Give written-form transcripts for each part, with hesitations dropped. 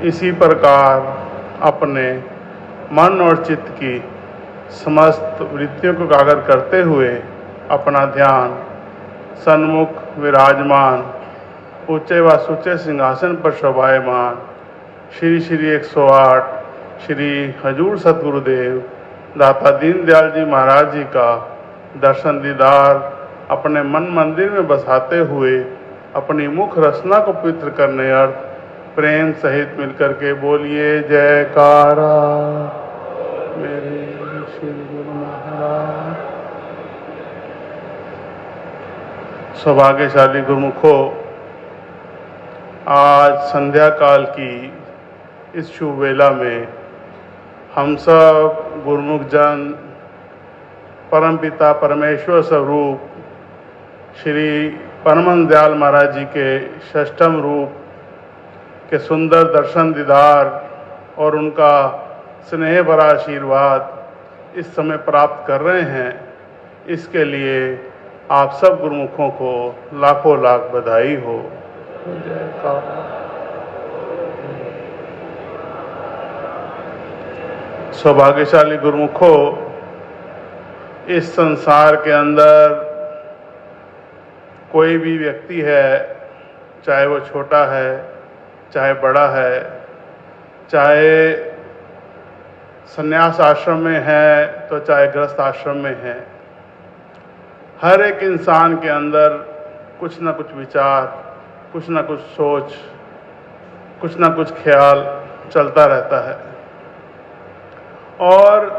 इसी प्रकार अपने मन और चित्त की समस्त वृत्तियों को एकाग्र करते हुए अपना ध्यान सन्मुख विराजमान ऊंचे व सुचे सिंहासन पर शोभायमान श्री श्री 108 श्री हजूर सतगुरुदेव दाता दीनदयाल जी महाराज जी का दर्शन दीदार अपने मन मंदिर में बसाते हुए अपनी मुख रचना को पवित्र करने अर्थ प्रेम सहित मिलकर के बोलिए जयकारा मेरे श्री गुरु महाराज। सौभाग्यशाली गुरुमुखों, आज संध्या काल की इस शुभ वेला में हम सब गुरुमुख जन परमपिता परमेश्वर स्वरूप श्री परमहंस दयाल महाराज जी के षष्ठम रूप के सुंदर दर्शन दीदार और उनका स्नेह भरा आशीर्वाद इस समय प्राप्त कर रहे हैं। इसके लिए आप सब गुरुमुखों को लाखों लाख बधाई हो। सौभाग्यशाली गुरुमुखों, इस संसार के अंदर कोई भी व्यक्ति है, चाहे वो छोटा है चाहे बड़ा है, चाहे संन्यास आश्रम में है तो चाहे गृहस्थ आश्रम में है, हर एक इंसान के अंदर कुछ ना कुछ विचार, कुछ ना कुछ सोच, कुछ ना कुछ ख्याल चलता रहता है। और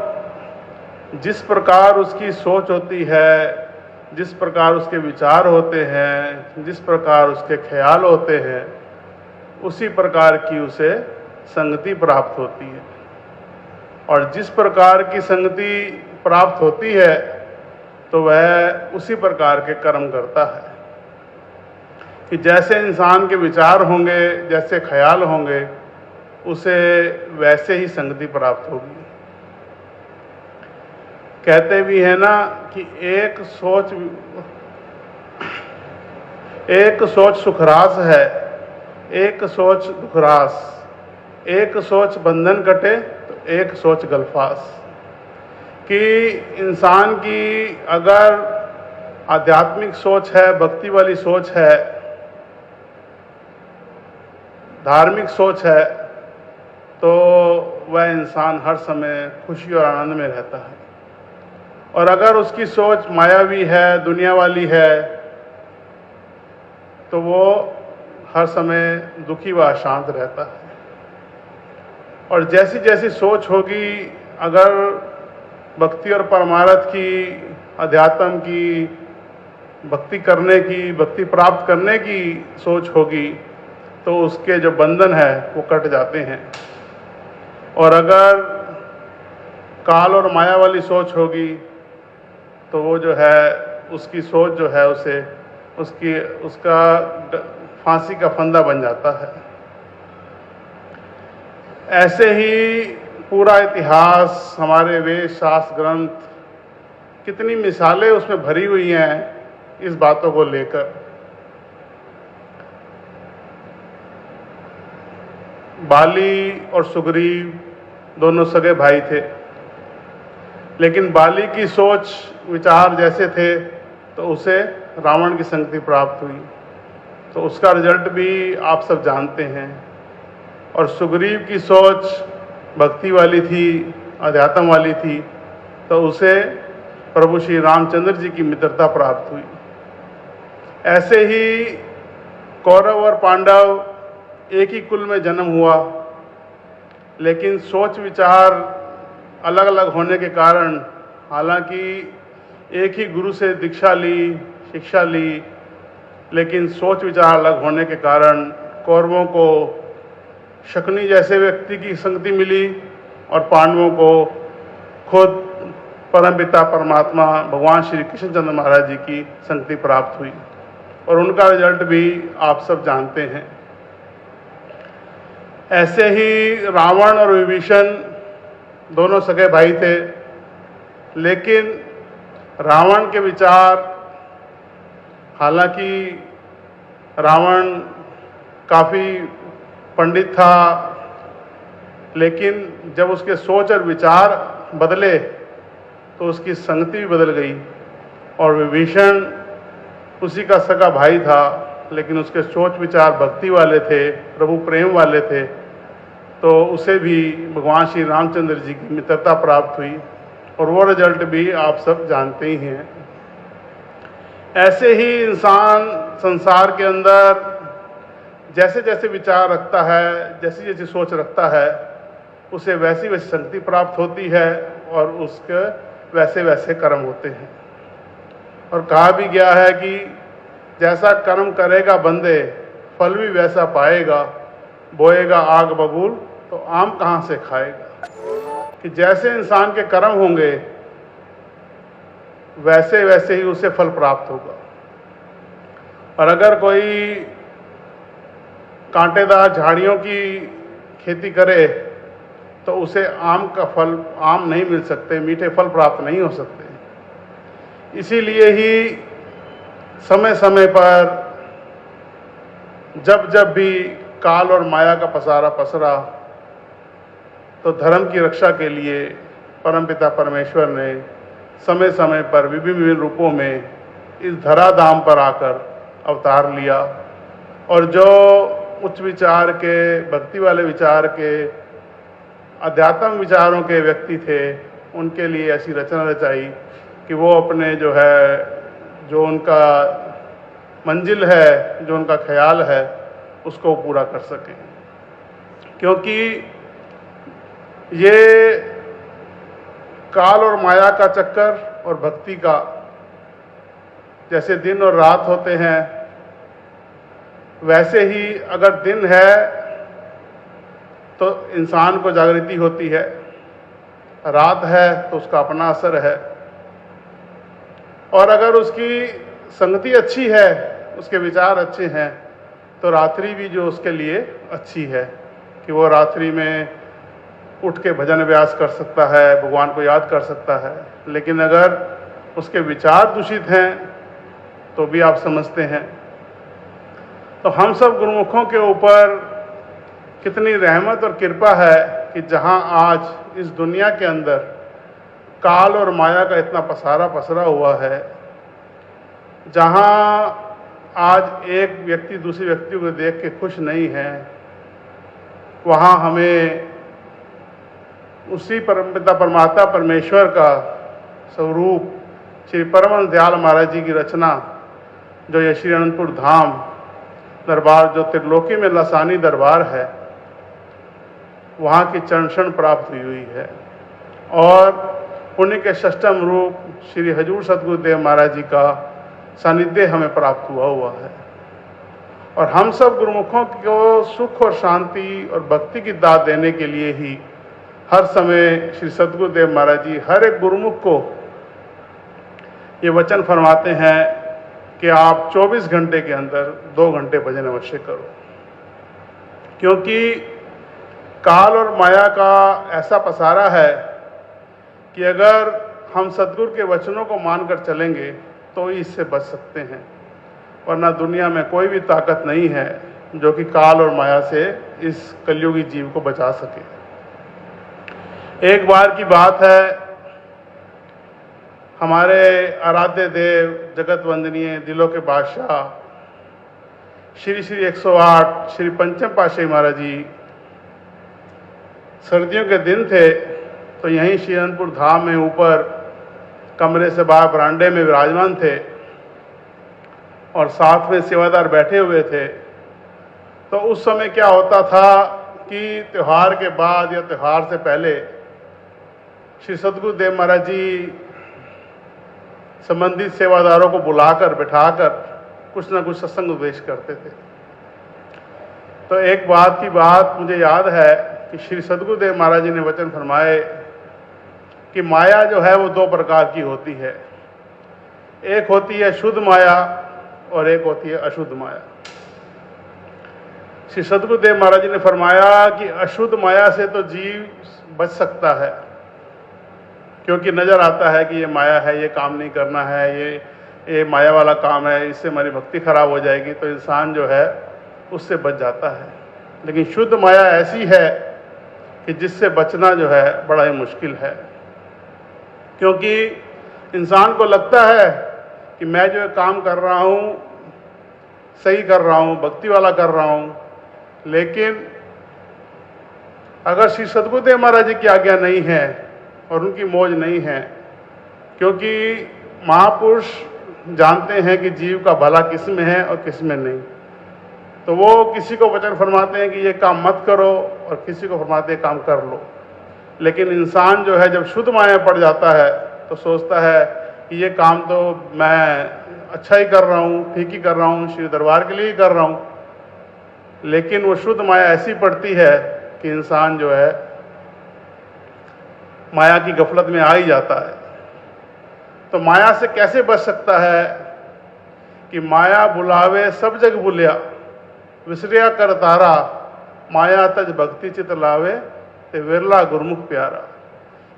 जिस प्रकार उसकी सोच होती है, जिस प्रकार उसके विचार होते हैं, जिस प्रकार उसके ख्याल होते हैं, उसी प्रकार की उसे संगति प्राप्त होती है। और जिस प्रकार की संगति प्राप्त होती है तो वह उसी प्रकार के कर्म करता है। कि जैसे इंसान के विचार होंगे, जैसे ख्याल होंगे, उसे वैसे ही संगति प्राप्त होगी। कहते भी है ना कि एक सोच सुखरास है, एक सोच दुखरास, एक सोच बंधन कटे तो एक सोच गलफास। कि इंसान की अगर आध्यात्मिक सोच है, भक्ति वाली सोच है, धार्मिक सोच है, तो वह इंसान हर समय खुशी और आनंद में रहता है। और अगर उसकी सोच मायावी है, दुनिया वाली है, तो वो हर समय दुखी व अशांत रहता है। और जैसी जैसी सोच होगी, अगर भक्ति और परमार्थ की, अध्यात्म की, भक्ति करने की, भक्ति प्राप्त करने की सोच होगी, तो उसके जो बंधन है वो कट जाते हैं। और अगर काल और माया वाली सोच होगी तो वो जो है, उसकी सोच जो है उसका फांसी का फंदा बन जाता है। ऐसे ही पूरा इतिहास, हमारे वेद शास्त्र ग्रंथ, कितनी मिसालें उसमें भरी हुई हैं इस बातों को लेकर। बाली और सुग्रीव दोनों सगे भाई थे, लेकिन बाली की सोच विचार जैसे थे तो उसे रावण की संगति प्राप्त हुई, तो उसका रिजल्ट भी आप सब जानते हैं। और सुग्रीव की सोच भक्ति वाली थी, अध्यात्म वाली थी, तो उसे प्रभु श्री रामचंद्र जी की मित्रता प्राप्त हुई। ऐसे ही कौरव और पांडव एक ही कुल में जन्म हुआ, लेकिन सोच विचार अलग अलग होने के कारण, हालांकि एक ही गुरु से दीक्षा ली, शिक्षा ली, लेकिन सोच विचार अलग होने के कारण कौरवों को शकुनी जैसे व्यक्ति की संगति मिली और पांडवों को खुद परमपिता परमात्मा भगवान श्री कृष्णचंद्र महाराज जी की संगति प्राप्त हुई। और उनका रिजल्ट भी आप सब जानते हैं। ऐसे ही रावण और विभीषण दोनों सगे भाई थे, लेकिन रावण के विचार, हालांकि रावण काफ़ी पंडित था, लेकिन जब उसके सोच और विचार बदले तो उसकी संगति भी बदल गई। और विभीषण उसी का सगा भाई था, लेकिन उसके सोच विचार भक्ति वाले थे, प्रभु प्रेम वाले थे, तो उसे भी भगवान श्री रामचंद्र जी की मित्रता प्राप्त हुई और वो रिजल्ट भी आप सब जानते ही हैं। ऐसे ही इंसान संसार के अंदर जैसे जैसे विचार रखता है, जैसी जैसी सोच रखता है, उसे वैसी वैसी शक्ति प्राप्त होती है और उसके वैसे वैसे कर्म होते हैं। और कहा भी गया है कि जैसा कर्म करेगा बंदे फल भी वैसा पाएगा, बोएगा आग बबूल तो आम कहाँ से खाएगा। कि जैसे इंसान के कर्म होंगे वैसे वैसे ही उसे फल प्राप्त होगा। और अगर कोई कांटेदार झाड़ियों की खेती करे तो उसे आम का फल, आम नहीं मिल सकते, मीठे फल प्राप्त नहीं हो सकते। इसीलिए ही समय समय पर जब जब भी काल और माया का पसारा पसरा तो धर्म की रक्षा के लिए परमपिता परमेश्वर ने समय समय पर विभिन्न विभिन्न रूपों में इस धराधाम पर आकर अवतार लिया। और जो उच्च विचार के, भक्ति वाले विचार के, अध्यात्म विचारों के व्यक्ति थे, उनके लिए ऐसी रचना रचाई कि वो अपने जो उनका मंजिल है, जो उनका ख्याल है, उसको पूरा कर सकें। क्योंकि ये काल और माया का चक्कर और भक्ति का जैसे दिन और रात होते हैं, वैसे ही अगर दिन है तो इंसान को जागृति होती है, रात है तो उसका अपना असर है। और अगर उसकी संगति अच्छी है, उसके विचार अच्छे हैं, तो रात्रि भी जो उसके लिए अच्छी है कि वो रात्रि में उठ के भजन अभ्यास कर सकता है, भगवान को याद कर सकता है। लेकिन अगर उसके विचार दूषित हैं तो भी आप समझते हैं। तो हम सब गुरुमुखों के ऊपर कितनी रहमत और कृपा है कि जहां आज इस दुनिया के अंदर काल और माया का इतना पसारा पसरा हुआ है, जहां आज एक व्यक्ति दूसरे व्यक्ति को देख के खुश नहीं है, वहां हमें उसी परमपिता परमात्मा परमेश्वर का स्वरूप श्री परमहंस दयाल महाराज जी की रचना, जो ये श्री अनंतपुर धाम दरबार, जो त्रिलोकी में लसानी दरबार है, वहाँ की चरण प्राप्त हुई है। और उन्हीं के षष्ठम रूप श्री हजूर सतगुरुदेव महाराज जी का सानिध्य हमें प्राप्त हुआ है। और हम सब गुरुमुखों को सुख और शांति और भक्ति की दात देने के लिए ही हर समय श्री सतगुरुदेव महाराज जी हर एक गुरुमुख को ये वचन फरमाते हैं कि आप 24 घंटे के अंदर 2 घंटे भजन अवश्य करो। क्योंकि काल और माया का ऐसा पसारा है कि अगर हम सतगुरु के वचनों को मानकर चलेंगे तो ही इससे बच सकते हैं, वरना दुनिया में कोई भी ताकत नहीं है जो कि काल और माया से इस कलयुगी जीव को बचा सके। एक बार की बात है, हमारे आराध्य देव, जगत वंदनीय, दिलों के बादशाह श्री श्री 108 श्री पंचम पातशाही महाराज जी सर्दियों के दिन थे तो यहीं श्री अनंतपुर धाम में ऊपर कमरे से बाहर बरामदे में विराजमान थे और साथ में सेवादार बैठे हुए थे। तो उस समय क्या होता था कि त्यौहार के बाद या त्यौहार से पहले श्री सतगुरुदेव महाराज जी संबंधित सेवादारों को बुलाकर बिठाकर कुछ ना कुछ सत्संग उपदेश करते थे। तो एक बात की बात मुझे याद है कि श्री सतगुरुदेव महाराज जी ने वचन फरमाए कि माया जो है वो 2 प्रकार की होती है, एक होती है शुद्ध माया और एक होती है अशुद्ध माया। श्री सतगुरुदेव महाराज जी ने फरमाया कि अशुद्ध माया से तो जीव बच सकता है, क्योंकि नजर आता है कि ये माया है, ये काम नहीं करना है, ये माया वाला काम है, इससे हमारी भक्ति खराब हो जाएगी, तो इंसान जो है उससे बच जाता है। लेकिन शुद्ध माया ऐसी है कि जिससे बचना जो है बड़ा ही मुश्किल है। क्योंकि इंसान को लगता है कि मैं जो काम कर रहा हूँ सही कर रहा हूँ, भक्ति वाला कर रहा हूँ, लेकिन अगर श्री सद्गुरुदेव महाराज जी की आज्ञा नहीं है और उनकी मौज नहीं है, क्योंकि महापुरुष जानते हैं कि जीव का भला किस में है और किस में नहीं, तो वो किसी को वचन फरमाते हैं कि ये काम मत करो और किसी को फरमाते हैं काम कर लो। लेकिन इंसान जो है जब शुद्ध माया पड़ जाता है तो सोचता है कि ये काम तो मैं अच्छा ही कर रहा हूँ, ठीक ही कर रहा हूँ, श्री दरबार के लिए ही कर रहा हूँ। लेकिन वो शुद्ध माया ऐसी पड़ती है कि इंसान जो है माया की गफलत में आ ही जाता है। तो माया से कैसे बच सकता है कि माया बुलावे सब जग बुलिया, विसरिया कर तारा, माया तज भक्ति चित लावे, ते विरला गुरमुख प्यारा।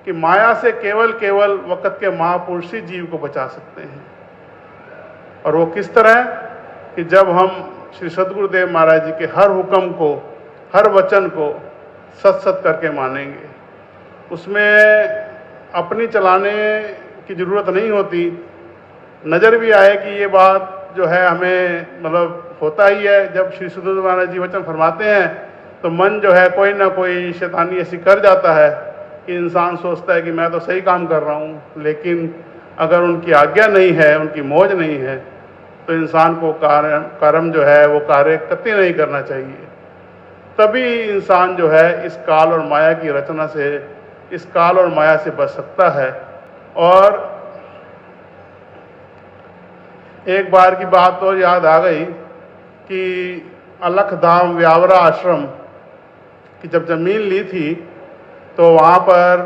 कि माया से केवल वक़्त के महापुरुष ही जीव को बचा सकते हैं। और वो किस तरह कि जब हम श्री सद्गुरुदेव महाराज जी के हर हुक्म को, हर वचन को सत करके मानेंगे। उसमें अपनी चलाने की ज़रूरत नहीं होती। नज़र भी आए कि ये बात जो है हमें मतलब होता ही है, जब श्री सद्गुरुदेव महाराज जी वचन फरमाते हैं तो मन जो है कोई ना कोई शैतानी ऐसी कर जाता है कि इंसान सोचता है कि मैं तो सही काम कर रहा हूँ, लेकिन अगर उनकी आज्ञा नहीं है, उनकी मौज नहीं है, तो इंसान को कर्म जो है वो कार्य कतई नहीं करना चाहिए। तभी इंसान जो है इस काल और माया की रचना से, इस काल और माया से बच सकता है। और एक बार की बात और याद आ गई कि अलखधाम व्यावरा आश्रम की जब जमीन ली थी तो वहाँ पर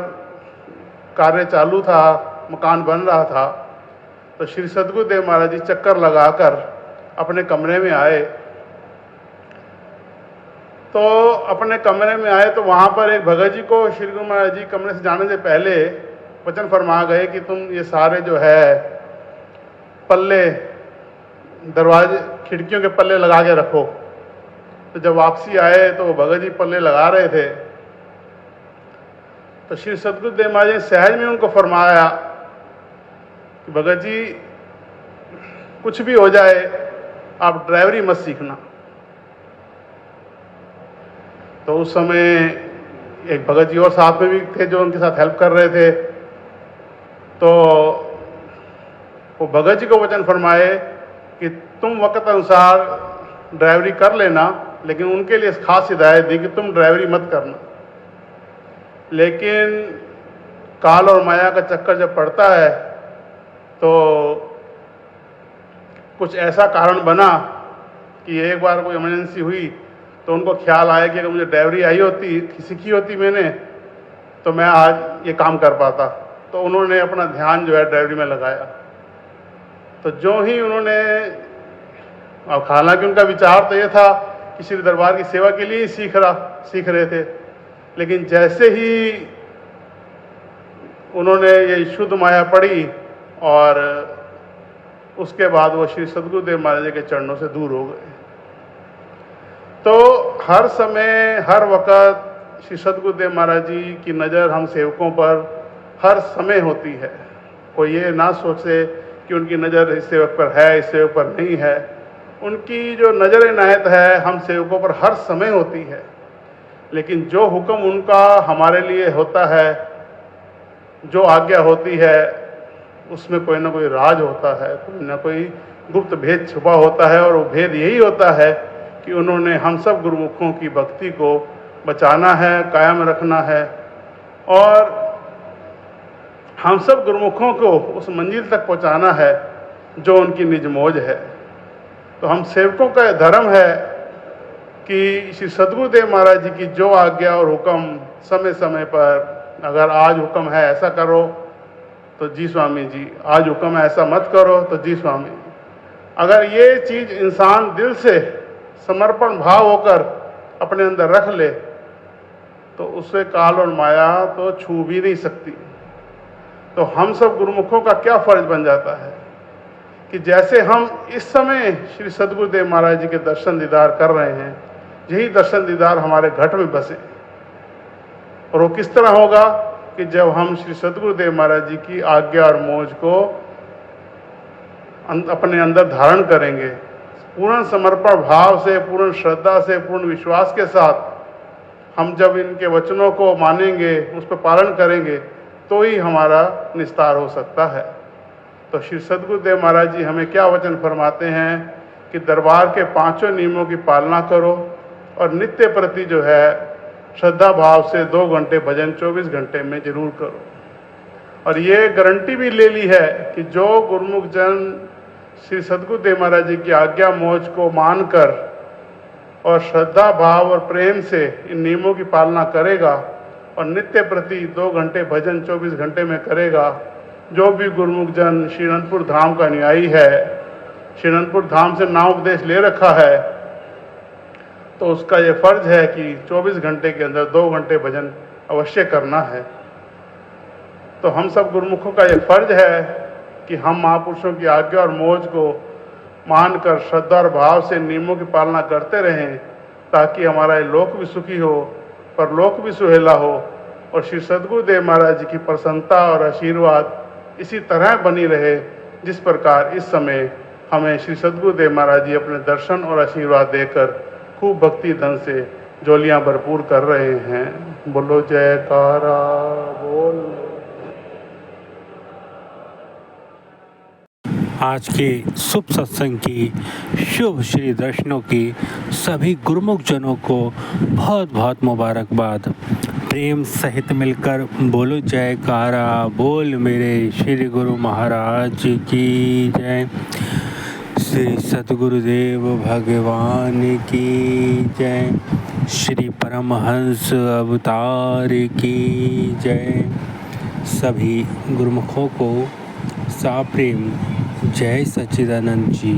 कार्य चालू था, मकान बन रहा था। तो श्री सद्गुरुदेव महाराज जी चक्कर लगाकर अपने कमरे में आए। तो अपने कमरे में आए तो वहाँ पर एक भगत जी को श्री गुरु महाराज जी कमरे से जाने से पहले वचन फरमा गए कि तुम ये सारे जो है पल्ले, दरवाजे खिड़कियों के पल्ले लगा के रखो। तो जब वापसी आए तो भगत जी पल्ले लगा रहे थे, तो श्री सद्गुरुदेव महाराज जी सहज में उनको फरमाया कि भगत जी कुछ भी हो जाए आप ड्राइवरी मत सीखना। तो उस समय एक भगत जी और साथ में भी थे जो उनके साथ हेल्प कर रहे थे। तो वो भगत जी को वचन फरमाए कि तुम वक़्त अनुसार ड्राइवरी कर लेना, लेकिन उनके लिए खास हिदायत दी कि तुम ड्राइवरी मत करना। लेकिन काल और माया का चक्कर जब पड़ता है तो कुछ ऐसा कारण बना कि एक बार कोई इमरजेंसी हुई तो उनको ख्याल आया कि अगर मुझे ड्राइवरी आई होती, सीखी होती मैंने, तो मैं आज ये काम कर पाता। तो उन्होंने अपना ध्यान जो है ड्राइवरी में लगाया। तो जो ही उन्होंने, अब हालांकि उनका विचार तो ये था कि श्री दरबार की सेवा के लिए ही सीख रहे थे, लेकिन जैसे ही उन्होंने ये शुद्ध माया पढ़ी और उसके बाद वो श्री सद्गुरुदेव महाराज जी के चरणों से दूर हो गए। तो हर समय हर वक़्त श्री सद्गुरुदेव महाराज जी की नज़र हम सेवकों पर हर समय होती है। कोई ये ना सोचे कि उनकी नज़र इस सेवक पर है, इस सेवक पर नहीं है। उनकी जो नज़र इनायत है हम सेवकों पर हर समय होती है। लेकिन जो हुक्म उनका हमारे लिए होता है, जो आज्ञा होती है, उसमें कोई ना कोई राज होता है, कोई ना कोई गुप्त भेद छुपा होता है। और वो भेद यही होता है कि उन्होंने हम सब गुरुमुखों की भक्ति को बचाना है, कायम रखना है और हम सब गुरुमुखों को उस मंजिल तक पहुंचाना है जो उनकी निज मौज है। तो हम सेवकों का धर्म है कि श्री सद्गुरुदेव महाराज जी की जो आज्ञा और हुक्म समय समय पर, अगर आज हुक्म है ऐसा करो तो जी स्वामी जी, आज हुक्म है ऐसा मत करो तो जी स्वामी। अगर ये चीज़ इंसान दिल से समर्पण भाव होकर अपने अंदर रख ले तो उससे काल और माया तो छू भी नहीं सकती। तो हम सब गुरुमुखों का क्या फर्ज बन जाता है कि जैसे हम इस समय श्री सद्गुरुदेव महाराज जी के दर्शन दीदार कर रहे हैं, यही दर्शन दीदार हमारे घट में बसे। और वो किस तरह होगा कि जब हम श्री सद्गुरुदेव महाराज जी की आज्ञा और मौज को अपने अंदर धारण करेंगे, पूर्ण समर्पण भाव से, पूर्ण श्रद्धा से, पूर्ण विश्वास के साथ हम जब इनके वचनों को मानेंगे, उस पर पालन करेंगे, तो ही हमारा निस्तार हो सकता है। तो श्री सद्गुरुदेव महाराज जी हमें क्या वचन फरमाते हैं कि दरबार के 5 नियमों की पालना करो और नित्य प्रति जो है श्रद्धा भाव से 2 घंटे भजन 24 घंटे में जरूर करो। और ये गारंटी भी ले ली है कि जो गुरुमुख जन श्री सद्गुरुदेव महाराज जी की आज्ञा मौज को मानकर और श्रद्धा भाव और प्रेम से इन नियमों की पालना करेगा और नित्य प्रति 2 घंटे भजन 24 घंटे में करेगा, जो भी गुरुमुख जन श्री अनंतपुर धाम का अनुयायी है, श्री अनंतपुर धाम से नाम उपदेश ले रखा है, तो उसका ये फर्ज है कि 24 घंटे के अंदर 2 घंटे भजन अवश्य करना है। तो हम सब गुरुमुखों का ये फर्ज है कि हम महापुरुषों की आज्ञा और मौज को मानकर श्रद्धा और भाव से नियमों की पालना करते रहें, ताकि हमारा लोक भी सुखी हो, परलोक भी सुहेला हो और श्री सद्गुरुदेव महाराज जी की प्रसन्नता और आशीर्वाद इसी तरह बनी रहे जिस प्रकार इस समय हमें श्री सद्गुरुदेव महाराज जी अपने दर्शन और आशीर्वाद देकर खूब भक्ति धन से झोलियां भरपूर कर रहे हैं। बोलो जयकारा बोल। आज के शुभ सत्संग की शुभ श्री दर्शनों की सभी गुरुमुख जनों को बहुत बहुत मुबारकबाद। प्रेम सहित मिलकर बोलो जयकारा बोल मेरे श्री गुरु महाराज की जय। श्री सद्गुरुदेव भगवान की जय। श्री परमहंस अवतार की जय। सभी गुरुमुखों को साप्रेम जय सच्चिदानंद जी।